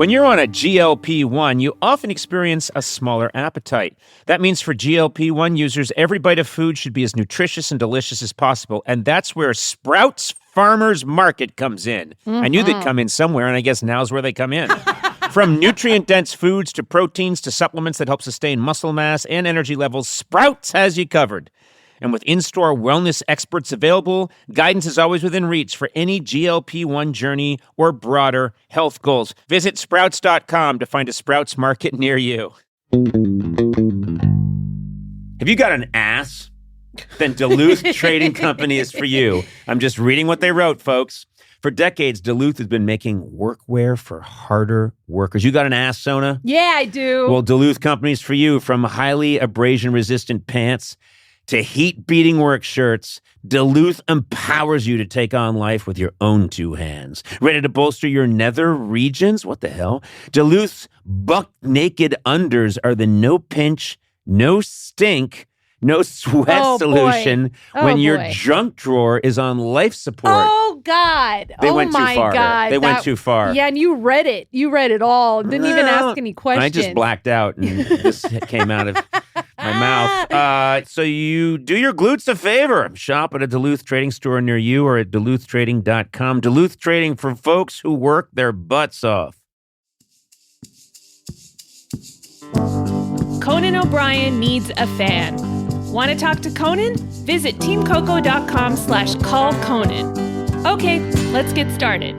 When you're on a GLP-1, you often experience a smaller appetite. That means for GLP-1 users, every bite of food should be as nutritious and delicious as possible. And that's where Sprouts Farmers Market comes in. I knew they'd come in somewhere, and I guess now's where they come in. From nutrient-dense foods to proteins to supplements that help sustain muscle mass and energy levels, Sprouts has you covered. And with in-store wellness experts available, guidance is always within reach for any GLP-1 journey or broader health goals. Visit Sprouts.com to find a Sprouts Market near you. Have you got an ass? Then Duluth Trading Company is for you. I'm just reading what they wrote, folks. For decades, Duluth has been making workwear for harder workers. You got an ass, Sona? Yeah, I do. Well, Duluth Company's for you. From highly abrasion-resistant pants to heat-beating work shirts, Duluth empowers you to take on life with your own two hands. Ready to bolster your nether regions? What the hell? Duluth's buck-naked unders are the no-pinch, no-stink, no sweat solution when your junk drawer is on life support. Oh, God. They went too far. God. They went too far. Yeah, and you read it. You read it all. Didn't even ask any questions. I just blacked out, and this came out of my mouth. So you do your glutes a favor. Shop at a Duluth Trading store near you or at duluthtrading.com. Duluth Trading for folks who work their butts off. Conan O'Brien needs a fan. Want to talk to Conan? Visit teamcoco.com/callconan. Okay, let's get started.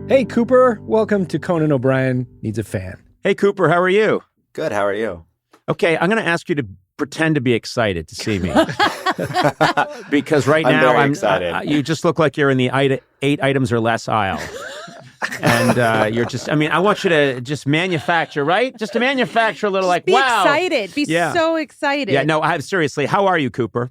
Hey, Cooper. Welcome to Conan O'Brien Needs a Fan. Hey, Cooper. How are you? Good. How are you? Okay, I'm going to ask you to pretend to be excited to see me. Because right now, I'm excited. You just look like you're in the 8 items or less aisle. And you're just, I want you to just manufacture, right? Just to manufacture a little be wow. Excited. Be so excited. Yeah, no, seriously, how are you, Cooper?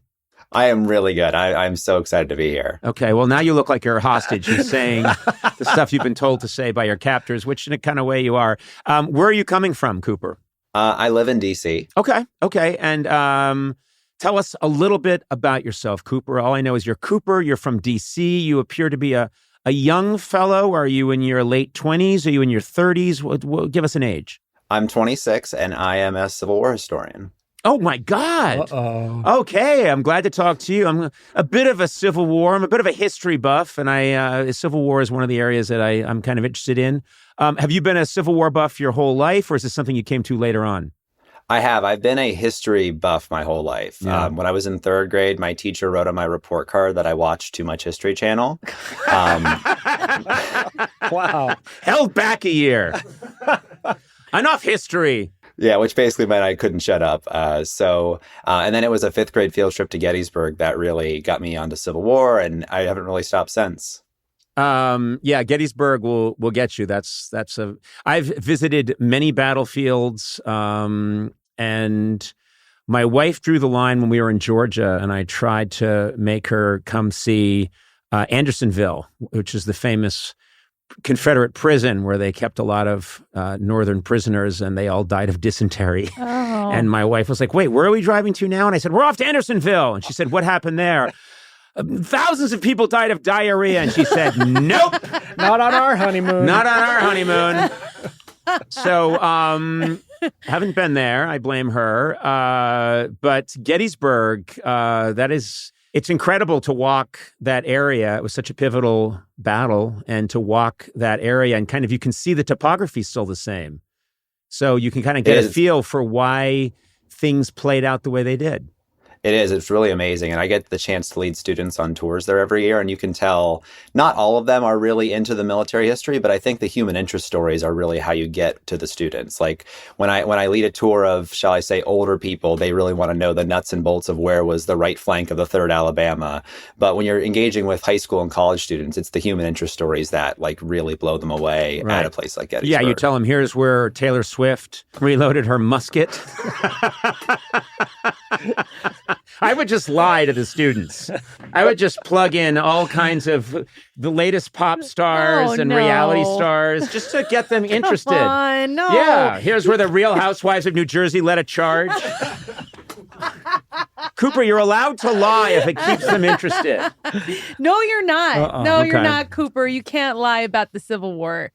I am really good. I'm so excited to be here. Okay, well, now you look like you're a hostage. You're saying the stuff you've been told to say by your captors, which in a kind of way you are. Where are you coming from, Cooper? I live in D.C. Okay. And tell us a little bit about yourself, Cooper. All I know is you're Cooper. You're from D.C. You appear to be a young fellow. Are you in your late 20s? Are you in your 30s? Give us an age. I'm 26, and I am a Civil War historian. Oh, my God. Uh-oh. Okay, I'm glad to talk to you. I'm a bit of a Civil War. I'm a bit of a history buff, and Civil War is one of the areas that I'm kind of interested in. Have you been a Civil War buff your whole life, or is this something you came to later on? I have. I've been a history buff my whole life. Yeah. When I was in third grade, my teacher wrote on my report card that I watched too much History Channel. Wow. Held back a year. Enough history. Yeah, which basically meant I couldn't shut up. And then it was a fifth grade field trip to Gettysburg that really got me onto Civil War, and I haven't really stopped since. Yeah, Gettysburg will get you. I've visited many battlefields, and my wife drew the line when we were in Georgia, and I tried to make her come see Andersonville, which is the famous Confederate prison where they kept a lot of Northern prisoners, and they all died of dysentery. Oh. And my wife was like, "Wait, where are we driving to now?" And I said, "We're off to Andersonville." And she said, "What happened there?" Thousands of people died of diarrhea. And she said, "Nope. Not on our honeymoon. Not on our honeymoon." So, haven't been there. I blame her. But Gettysburg, it's incredible to walk that area. It was such a pivotal battle, and to walk that area and you can see the topography still the same. So you can kind of get a feel for why things played out the way they did. It is. It's really amazing. And I get the chance to lead students on tours there every year. And you can tell not all of them are really into the military history, but I think the human interest stories are really how you get to the students. Like when I lead a tour of, shall I say, older people, they really want to know the nuts and bolts of where was the right flank of the 3rd Alabama. But when you're engaging with high school and college students, it's the human interest stories that really blow them away at a place like Gettysburg. Yeah, you tell them, here's where Taylor Swift reloaded her musket. I would just lie to the students. I would just plug in all kinds of the latest pop stars and reality stars just to get them interested. Come on, no. Yeah, here's where the Real Housewives of New Jersey led a charge. Cooper, you're allowed to lie if it keeps them interested. No, you're not. Uh-oh. No, you're Okay. not, Cooper. You can't lie about the Civil War.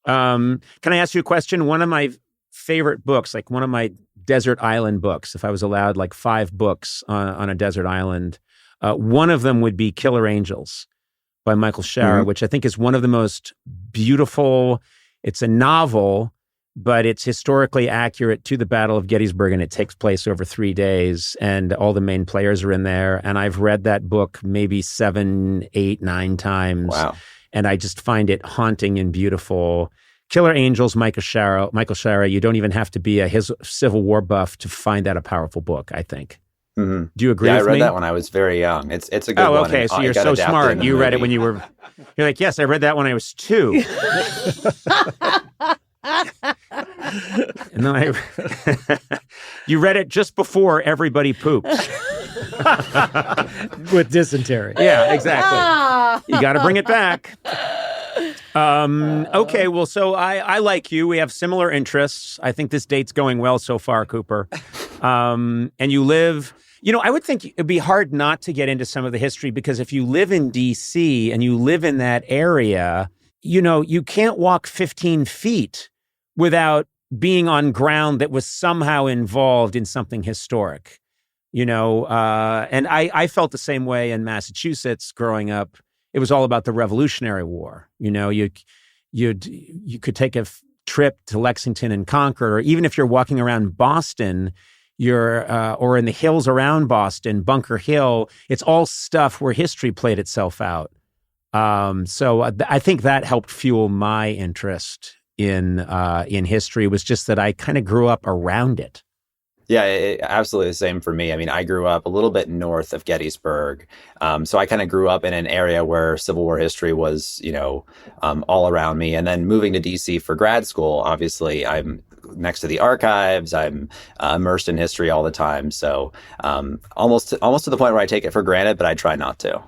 Can I ask you a question? One of my favorite books, like one of my desert island books, if I was allowed like 5 books on a desert island, one of them would be Killer Angels by Michael Shara, which I think is one of the most beautiful. It's a novel, but it's historically accurate to the Battle of Gettysburg, and it takes place over 3 days, and all the main players are in there. And I've read that book maybe 7, 8, 9 times. Wow. And I just find it haunting and beautiful. Killer Angels, Michael Shara, you don't even have to be a Civil War buff to find that a powerful book, I think. Mm-hmm. Do you agree with me? Yeah, I read that when I was very young. It's a good one. Oh, okay. So you're so smart. You read it when you were... You're like, yes, I read that when I was 2. And then you read it just before everybody pooped. With dysentery. Yeah, exactly. You got to bring it back. Okay, well, so I like you. We have similar interests. I think this date's going well so far, Cooper. And you live... I would think it'd be hard not to get into some of the history, because if you live in D.C. and you live in that area, you can't walk 15 feet without being on ground that was somehow involved in something historic, and I felt the same way in Massachusetts growing up. It was all about the Revolutionary War. You could take a trip to Lexington and Concord, or even if you're walking around Boston, or in the hills around Boston, Bunker Hill, it's all stuff where history played itself out. So I think that helped fuel my interest in history. Was just that I kind of grew up around it. Yeah, absolutely the same for me. I mean, I grew up a little bit north of Gettysburg. So I kind of grew up in an area where Civil War history was, all around me. And then moving to DC for grad school, obviously I'm next to the archives. I'm immersed in history all the time. So almost to the point where I take it for granted, but I try not to.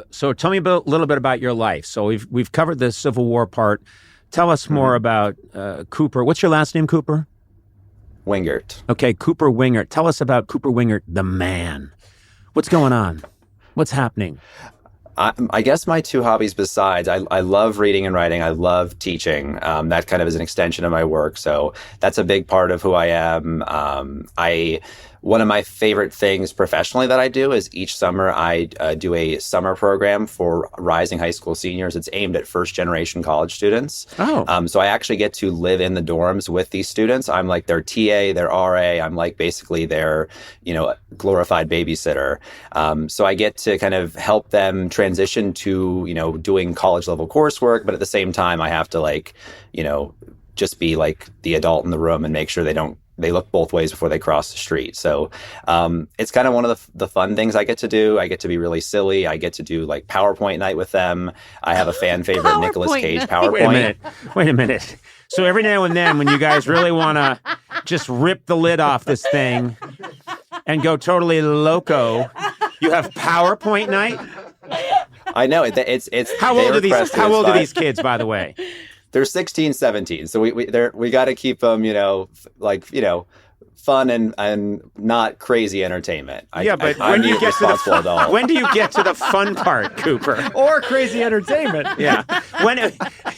So tell me a little bit about your life. So we've covered the Civil War part. Tell us more about Cooper. What's your last name, Cooper? Wingert. Okay, Cooper Wingert. Tell us about Cooper Wingert, the man. What's going on? What's happening? I guess my 2 hobbies besides, I love reading and writing. I love teaching. That kind of is an extension of my work. So that's a big part of who I am. One of my favorite things professionally that I do is each summer I do a summer program for rising high school seniors. It's aimed at first-generation college students. Oh. So I actually get to live in the dorms with these students. I'm like their TA, their RA. I'm like basically their, glorified babysitter. So I get to kind of help them transition to, doing college-level coursework, but at the same time, I have to just be like the adult in the room and make sure they look both ways before they cross the street. So it's kind of one of the fun things I get to do. I get to be really silly. I get to do like PowerPoint night with them. I have a fan favorite Nicolas Cage PowerPoint. Wait a minute. So every now and then when you guys really want to just rip the lid off this thing and go totally loco, you have PowerPoint night? I know. It's How old are these kids, by the way? They're 16, 17. So we got to keep them, fun and not crazy entertainment. But when do you get to the fun part, Cooper? Or crazy entertainment. Yeah.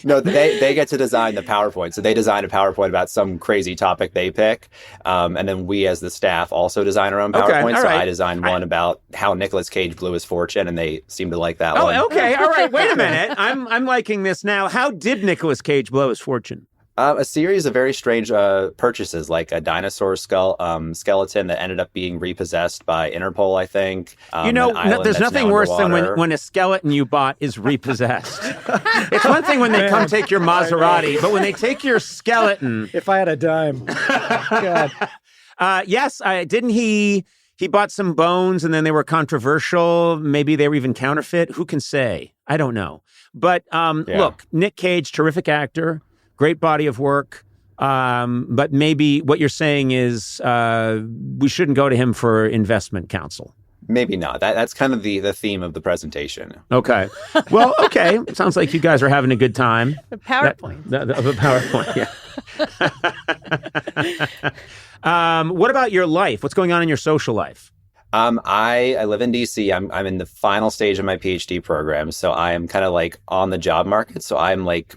No, they get to design the PowerPoint. So they design a PowerPoint about some crazy topic they pick. And then we as the staff also design our own PowerPoint. Okay, so right. I designed one about how Nicolas Cage blew his fortune, and they seem to like that one. Oh, okay. All right. Wait a minute. I'm liking this now. How did Nicolas Cage blow his fortune? A series of very strange purchases, like a dinosaur skeleton that ended up being repossessed by Interpol, I think. There's nothing worse than when a skeleton you bought is repossessed. It's one thing when they come take your Maserati, but when they take your skeleton... If I had a dime. God. Yes, didn't he bought some bones and then they were controversial. Maybe they were even counterfeit. Who can say? I don't know. But Look, Nick Cage, terrific actor. Great body of work, but maybe what you're saying is we shouldn't go to him for investment counsel. Maybe not. That's kind of the theme of the presentation. Okay. Well, okay. It sounds like you guys are having a good time. The PowerPoint. The PowerPoint, yeah. What about your life? What's going on in your social life? I live in DC. I'm in the final stage of my PhD program, so I am kind of like on the job market. So I'm like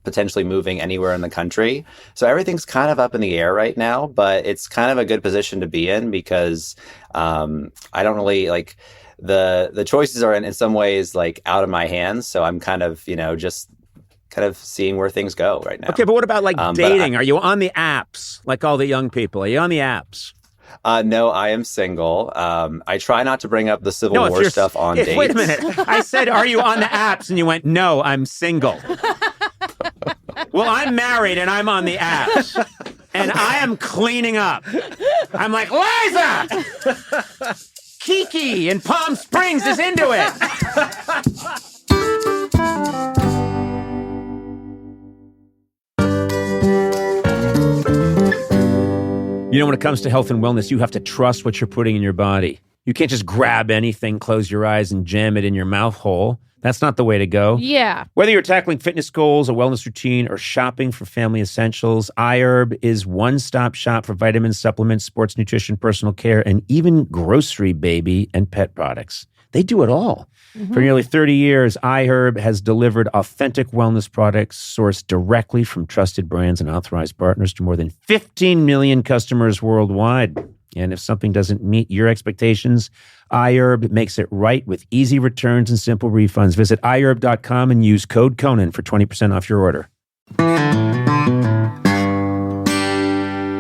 potentially moving anywhere in the country. So everything's kind of up in the air right now, but it's kind of a good position to be in because I don't really like the choices are in some ways like out of my hands. So I'm kind of, just kind of seeing where things go right now. Okay, but what about like dating? Are you on the apps like all the young people? Are you on the apps? No, I am single. I try not to bring up the Civil War stuff on dates. Wait a minute. I said, are you on the apps? And you went, no, I'm single. Well, I'm married and I'm on the apps. And I am cleaning up. I'm like, Liza! Kiki in Palm Springs is into it. When it comes to health and wellness, you have to trust what you're putting in your body. You can't just grab anything, close your eyes, and jam it in your mouth hole. That's not the way to go. Yeah. Whether you're tackling fitness goals, a wellness routine, or shopping for family essentials, iHerb is one-stop shop for vitamins, supplements, sports nutrition, personal care, and even grocery, baby, and pet products. They do it all. Mm-hmm. For nearly 30 years, iHerb has delivered authentic wellness products sourced directly from trusted brands and authorized partners to more than 15 million customers worldwide. And if something doesn't meet your expectations, iHerb makes it right with easy returns and simple refunds. Visit iHerb.com and use code Conan for 20% off your order.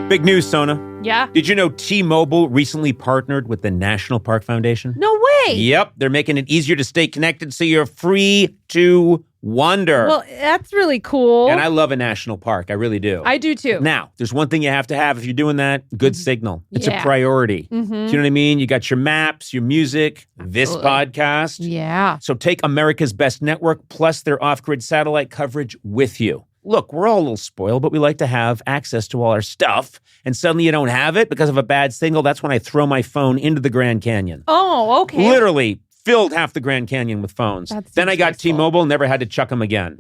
Big news, Sona. Yeah. Did you know T-Mobile recently partnered with the National Park Foundation? No way. Yep. They're making it easier to stay connected so you're free to wander. Well, that's really cool. And I love a national park. I really do. I do too. Now, there's one thing you have to have if you're doing that, good signal. It's a Yeah. priority. Mm-hmm. Do you know what I mean? You got your maps, your music, this Absolutely. podcast. Yeah. So take America's Best Network plus their off-grid satellite coverage with you. Look, we're all a little spoiled, but we like to have access to all our stuff. And suddenly you don't have it because of a bad signal. That's when I throw my phone into the Grand Canyon. Oh, okay. Literally filled half the Grand Canyon with phones. Then I got useful. T-Mobile, never had to chuck them again.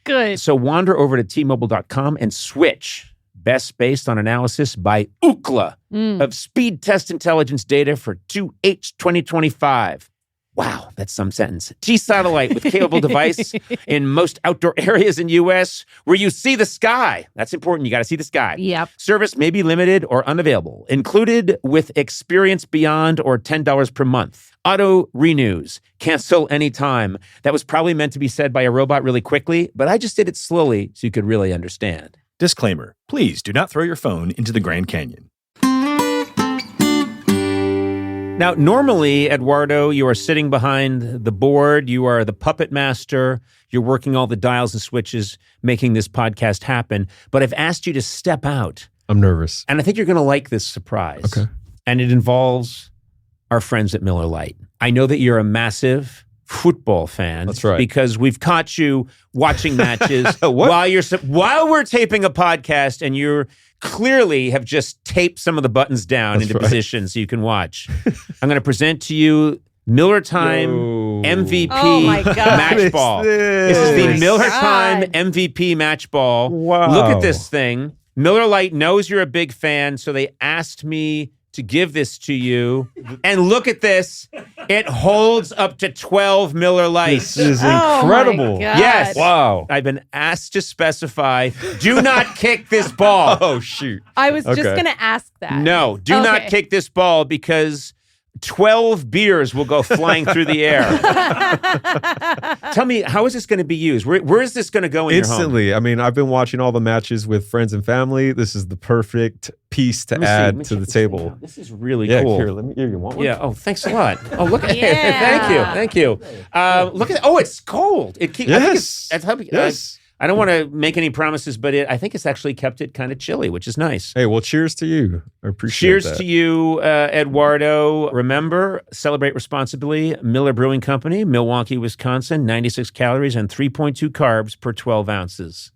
Good. So wander over to T-Mobile.com and switch. Best based on analysis by Ookla of speed test intelligence data for 2H 2025. Wow, that's some sentence. T-Satellite with capable device in most outdoor areas in U.S. where you see the sky. That's important. You got to see the sky. Yep. Service may be limited or unavailable. Included with Experience Beyond or $10 per month. Auto renews. Cancel anytime. That was probably meant to be said by a robot really quickly, but I just did it slowly so you could really understand. Disclaimer. Please do not throw your phone into the Grand Canyon. Now, normally, Eduardo, you are sitting behind the board. You are the puppet master. You're working all the dials and switches, making this podcast happen. But I've asked you to step out. I'm nervous. And I think you're going to like this surprise. Okay. And it involves our friends at Miller Lite. I know that you're a massive football fan. That's right. Because we've caught you watching matches while we're taping a podcast, and you're clearly have just taped some of the buttons down into position so you can watch. I'm going to present to you Miller Time MVP match ball. This is the Miller Time MVP match ball. Wow. Look at this thing. Miller Lite knows you're a big fan, so they asked me to give this to you. And look at this. It holds up to 12 Miller Lights. This is incredible. Oh my God. Yes. Wow. I've been asked to specify, do not kick this ball. Oh, shoot. I was just Okay. going to ask that. No, do not kick this ball because 12 beers will go flying through the air. Tell me, how is this going to be used? Where is this going to go in Instantly. your home? I mean, I've been watching all the matches with friends and family. This is the perfect piece to add to the table. This is really Yeah, cool. here, let me. You want one? Yeah. Oh, thanks a lot. Oh, look at it. Yeah. Thank you. Look at it. Oh, it's cold. It keeps. Yes. Yes. I don't want to make any promises, but I think it's actually kept it kind of chilly, which is nice. Hey, well, cheers to you. I appreciate Cheers that. to you, Eduardo. Remember, celebrate responsibly. Miller Brewing Company, Milwaukee, Wisconsin, 96 calories and 3.2 carbs per 12 ounces.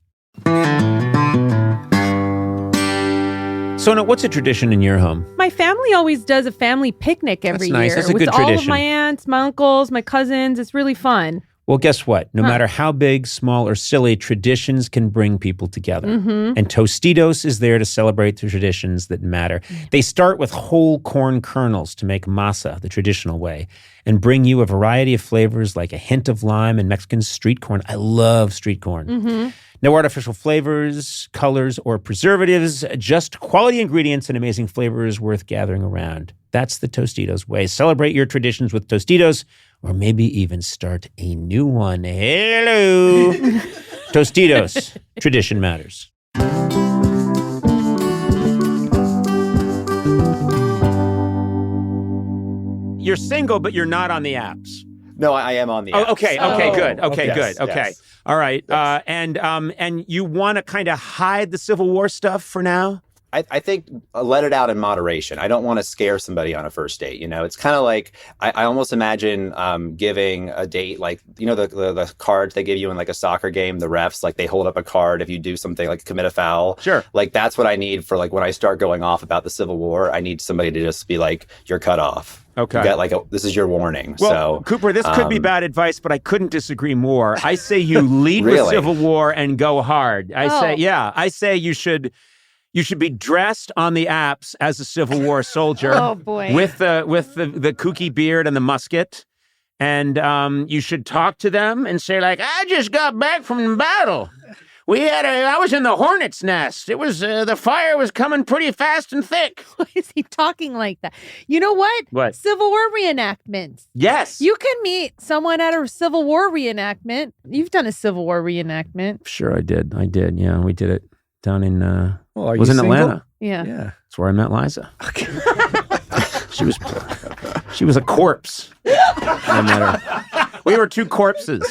Sona, what's a tradition in your home? My family always does a family picnic every That's nice. year That's a with good all of tradition. my aunts, my uncles, my cousins. It's really fun. Well, guess what? No matter how big, small, or silly, traditions can bring people together. And Tostitos is there to celebrate the traditions that matter. They start with whole corn kernels to make masa the traditional way and bring you a variety of flavors like a hint of lime and Mexican street corn. I love street corn. No artificial flavors, colors, or preservatives, just quality ingredients and amazing flavors worth gathering around. That's the Tostitos way. Celebrate your traditions with Tostitos, or maybe even start a new one. Hello. Tostitos. Tradition matters. You're single, but you're not on the apps. No, I am on the apps. Okay, good. Okay, Yes, good. Okay. yes. All right. Yes. And you want to kind of hide the Civil War stuff for now? I think let it out in moderation. I don't want to scare somebody on a first date. It's kind of like I almost imagine giving a date like the cards they give you in like a soccer game. The refs like they hold up a card if you do something like commit a foul. Sure. Like that's what I need for like when I start going off about the Civil War. I need somebody to just be like, "You're cut off." Okay. You got this is your warning. Well, so Cooper, this could be bad advice, but I couldn't disagree more. I say you lead with Really? Civil War and go hard. I say you should be dressed on the apps as a Civil War soldier. Oh, boy. With the kooky beard and the musket. And you should talk to them and say, like, I just got back from the battle. I was in the hornet's nest. It was the fire was coming pretty fast and thick. Why is he talking like that? You know what? What? Civil War reenactments. Yes. You can meet someone at a Civil War reenactment. You've done a Civil War reenactment. Sure, I did. Yeah, we did it down in Well, are was you in single? Atlanta. Yeah. Yeah. That's where I met Liza. She was a corpse. I met her. We were two corpses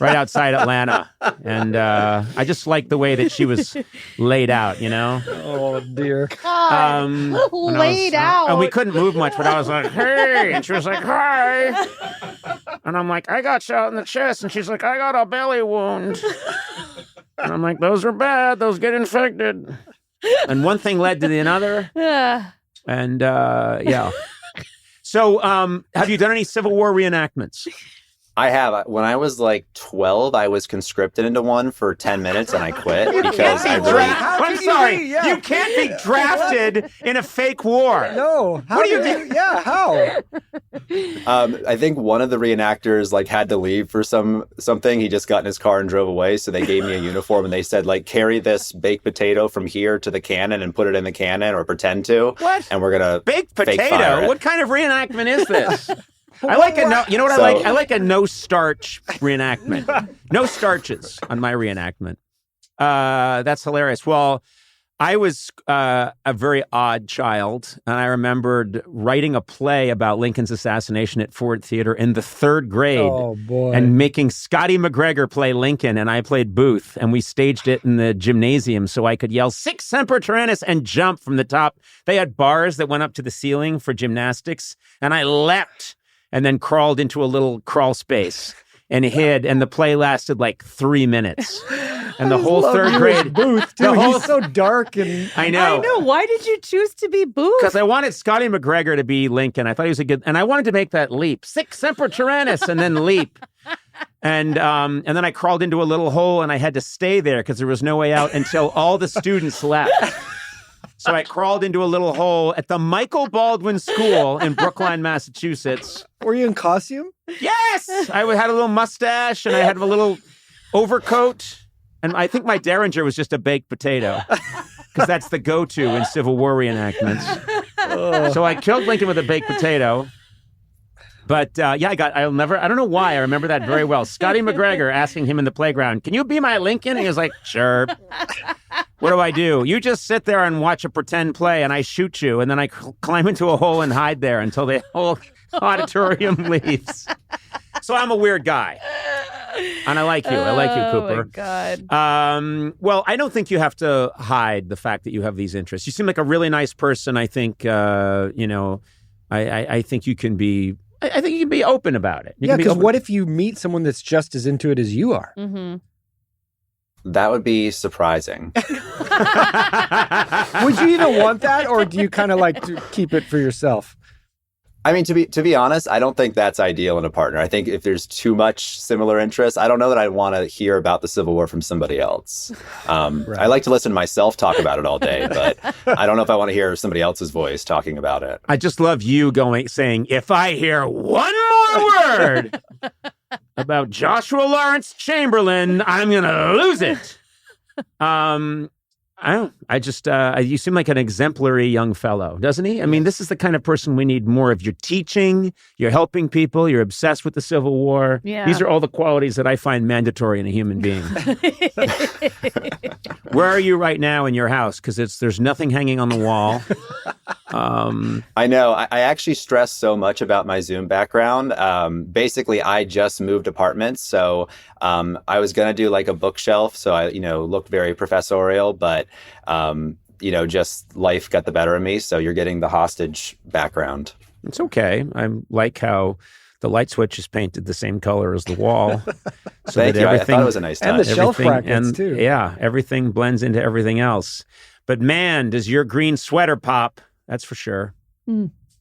right outside Atlanta. And I just liked the way that she was laid out, Oh, dear. when I Laid out. And we couldn't move much, but I was like, hey. And she was like, hi. And I'm like, I got shot in the chest. And she's like, I got a belly wound. And I'm like, those are bad. Those get infected. And one thing led to the another. And yeah. So have you done any Civil War reenactments? I have. When I was like 12, I was conscripted into one for 10 minutes and I quit because I really... I'm sorry. You can't be drafted in a fake war. No. How What do do you you mean? Yeah, how? I think one of the reenactors like had to leave for something. He just got in his car and drove away. So they gave me a uniform and they said like, carry this baked potato from here to the cannon and put it in the cannon or pretend to. What? And we're going to Baked fake fire potato? it. What kind of reenactment is this? I like a no. You know what I like? I like a no starch reenactment. No starches on my reenactment. That's hilarious. Well, I was a very odd child, and I remembered writing a play about Lincoln's assassination at Ford Theater in the 3rd grade. Oh, boy. And making Scotty McGregor play Lincoln, and I played Booth, and we staged it in the gymnasium so I could yell "Sic Semper Tyrannis" and jump from the top. They had bars that went up to the ceiling for gymnastics, and I leapt and then crawled into a little crawl space and hid, and the play lasted like 3 minutes. And the whole 3rd grade Booth, too. the whole- He's so dark and... I know. I know. Why did you choose to be Booth? Because I wanted Scotty McGregor to be Lincoln. I thought he was a good, and I wanted to make that leap, "Sic Semper Tyrannis," and then leap. And then I crawled into a little hole, and I had to stay there because there was no way out until all the students left. So I crawled into a little hole at the Michael Baldwin School in Brookline, Massachusetts. Were you in costume? Yes! I had a little mustache, and I had a little overcoat. And I think my Derringer was just a baked potato, because that's the go-to in Civil War reenactments. So I killed Lincoln with a baked potato. But yeah, I don't know why. I remember that very well. Scotty McGregor asking him in the playground, "Can you be my Lincoln?" And he was like, "Sure." "What do I do?" "You just sit there and watch a pretend play, and I shoot you. And then I climb into a hole and hide there until the whole auditorium leaves." So I'm a weird guy. And I like you. I like you, Cooper. Oh, my God. Well, I don't think you have to hide the fact that you have these interests. You seem like a really nice person. I think, I think you can be... I think you can be open about it. Yeah, because what if you meet someone that's just as into it as you are? Mm-hmm. That would be surprising. Would you even want that, or do you kind of like to keep it for yourself? I mean, to be honest, I don't think that's ideal in a partner. I think if there's too much similar interests, I don't know that I'd want to hear about the Civil War from somebody else. Right. I like to listen to myself talk about it all day, but I don't know if I want to hear somebody else's voice talking about it. I just love you saying, if I hear one more word about Joshua Lawrence Chamberlain, I'm going to lose it. You seem like an exemplary young fellow, doesn't he? I mean, this is the kind of person we need more of. You're teaching, you're helping people, you're obsessed with the Civil War. Yeah. These are all the qualities that I find mandatory in a human being. Where are you right now in your house? Because there's nothing hanging on the wall. I know. I actually stress so much about my Zoom background. Basically, I just moved apartments, so I was going to do like a bookshelf, so I, looked very professorial, but just life got the better of me. So you're getting the hostage background. It's okay. I like how the light switch is painted the same color as the wall. So Thank you. I thought it was a nice touch. And the shelf brackets, too. Yeah, everything blends into everything else. But man, does your green sweater pop. That's for sure.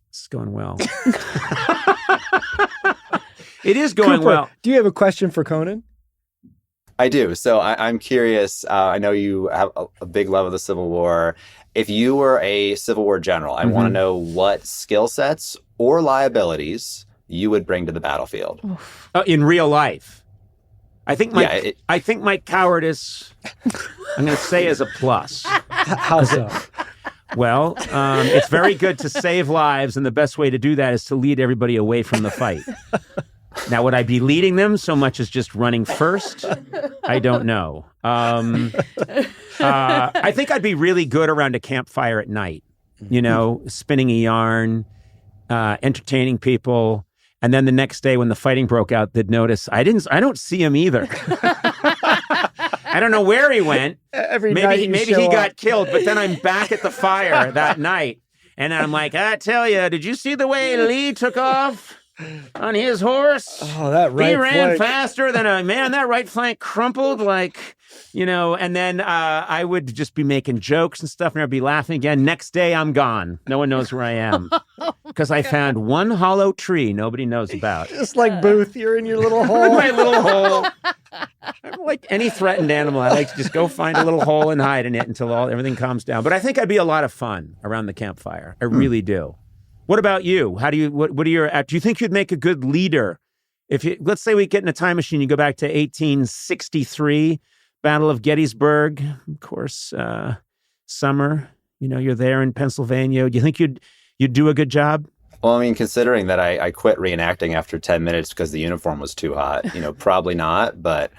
It's going well. It is going Cooper, well. do you have a question for Conan? I do. So I'm curious. I know you have a big love of the Civil War. If you were a Civil War general, I want to know what skill sets or liabilities you would bring to the battlefield. In real life. I think my cowardice, I'm going to say, is a plus. How so? Well, it's very good to save lives, and the best way to do that is to lead everybody away from the fight. Now, would I be leading them so much as just running first? I don't know. I think I'd be really good around a campfire at night, spinning a yarn, entertaining people. And then the next day when the fighting broke out, they'd notice I don't see him either. I don't know where he went. Maybe he got killed, but then I'm back at the fire that night. And I'm like, I tell you, did you see the way Lee took off on his horse? Oh, that right He ran flank. faster than a man. That right flank crumpled and then I would just be making jokes and stuff, and I'd be laughing again. Next day, I'm gone. No one knows where I am because I found one hollow tree nobody knows about. Just like Booth, you're in your little hole. My little hole. I'm like any threatened animal. I like to just go find a little hole and hide in it until everything calms down. But I think I'd be a lot of fun around the campfire. I really do. What about you? How do you? What are your? Do you think you'd make a good leader? Let's say we get in a time machine, you go back to 1863, Battle of Gettysburg, of course, summer. You're there in Pennsylvania. Do you think you'd do a good job? Well, I mean, considering that I quit reenacting after 10 minutes because the uniform was too hot, probably not. But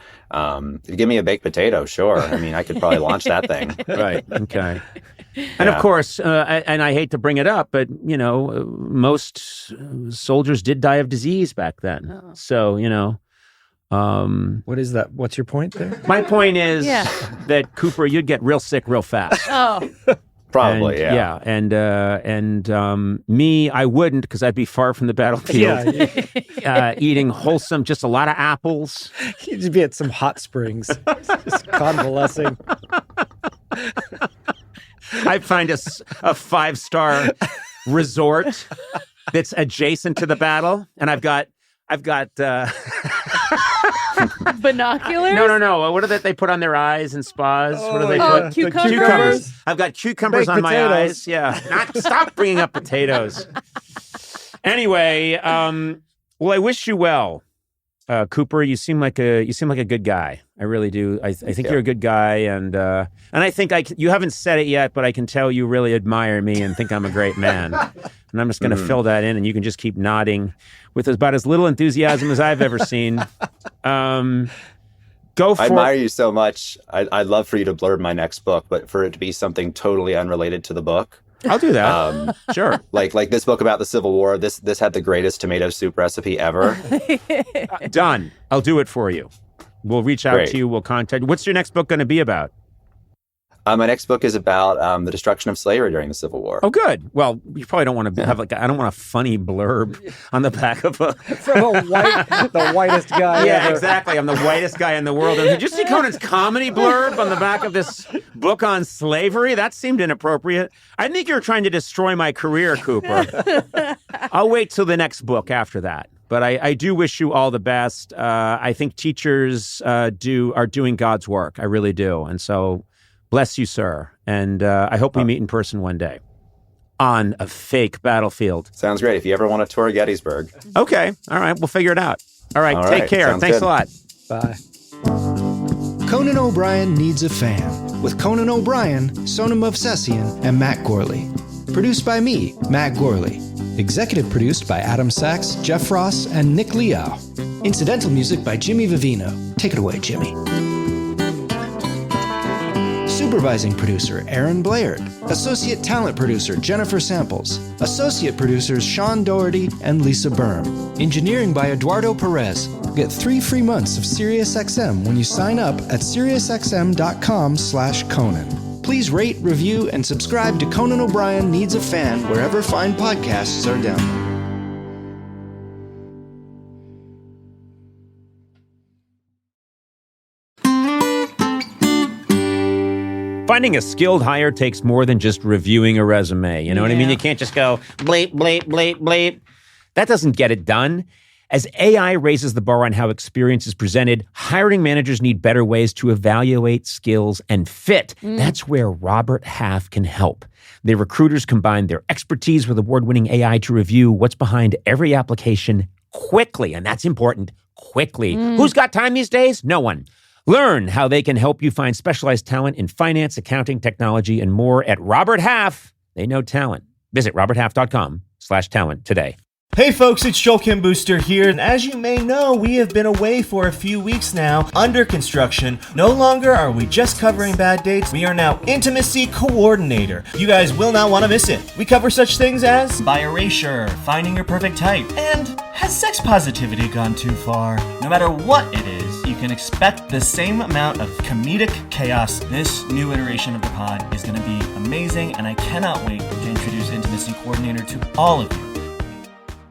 give me a baked potato, sure. I mean, I could probably launch that thing. Right. Okay. And of course, and I hate to bring it up, but, most soldiers did die of disease back then. Oh. So, What is that? What's your point there? My point is that, Cooper, you'd get real sick real fast. Oh. Probably, yeah. And me, I wouldn't, because I'd be far from the battlefield. Eating wholesome, just a lot of apples. You'd just be at some hot springs, just convalescing. I'd find a 5-star resort that's adjacent to the battle, and I've got binoculars? No. What are they put on their eyes in spas? What do they put? Cucumbers. I've got cucumbers on my eyes. Yeah. Stop bringing up potatoes. Anyway, well, I wish you well, Cooper. You seem like a good guy. I really do. I think you're a good guy, and I think you haven't said it yet, but I can tell you really admire me and think I'm a great man. And I'm just going to fill that in, and you can just keep nodding with about as little enthusiasm as I've ever seen. Go for it. I admire you so much. I'd love for you to blurb my next book, but for it to be something totally unrelated to the book. I'll do that. Sure. Like this book about the Civil War. This had the greatest tomato soup recipe ever. Done. I'll do it for you. We'll reach out to you. We'll contact you. What's your next book going to be about? My next book is about the destruction of slavery during the Civil War. Oh, good. Well, you probably don't want to have I don't want a funny blurb on the back of a... From the whitest guy Yeah, ever. exactly. I'm the whitest guy in the world. And did you see Conan's comedy blurb on the back of this book on slavery? That seemed inappropriate. I think you're trying to destroy my career, Cooper. I'll wait till the next book after that. But I do wish you all the best. I think teachers are doing God's work. I really do. And so bless you, sir. And I hope we meet in person one day on a fake battlefield. Sounds great. If you ever want to tour Gettysburg. Okay. All right. We'll figure it out. All right. All Take right. care. Sounds Thanks good. a lot. Bye. Conan O'Brien Needs a Fan with Conan O'Brien, Sonam Movsesian, and Matt Gorley. Produced by me, Matt Gorley. Executive produced by Adam Sachs, Jeff Ross, and Nick Liao. Incidental music by Jimmy Vivino. Take it away, Jimmy. Supervising producer Aaron Blaird. Associate talent producer Jennifer Samples. Associate producers Sean Doherty and Lisa Byrne. Engineering by Eduardo Perez. Get 3 free months of SiriusXM when you sign up at SiriusXM.com/Conan. Please rate, review, and subscribe to Conan O'Brien Needs a Fan wherever fine podcasts are downloaded. Finding a skilled hire takes more than just reviewing a resume. You know what I mean? Yeah. You can't just go bleep, bleep, bleep, bleep. That doesn't get it done. As AI raises the bar on how experience is presented, hiring managers need better ways to evaluate skills and fit. That's where Robert Half can help. Their recruiters combine their expertise with award-winning AI to review what's behind every application quickly, and that's important, quickly. Who's got time these days? No one. Learn how they can help you find specialized talent in finance, accounting, technology, and more at Robert Half. They know talent. Visit roberthalf.com/talent today. Hey folks, it's Joel Kim Booster here, and as you may know, we have been away for a few weeks now, under construction. No longer are we just covering bad dates, we are now Intimacy Coordinator. You guys will not want to miss it. We cover such things as bi erasure, finding your perfect type, and has sex positivity gone too far? No matter what it is, you can expect the same amount of comedic chaos. This new iteration of the pod is going to be amazing, and I cannot wait to introduce Intimacy Coordinator to all of you.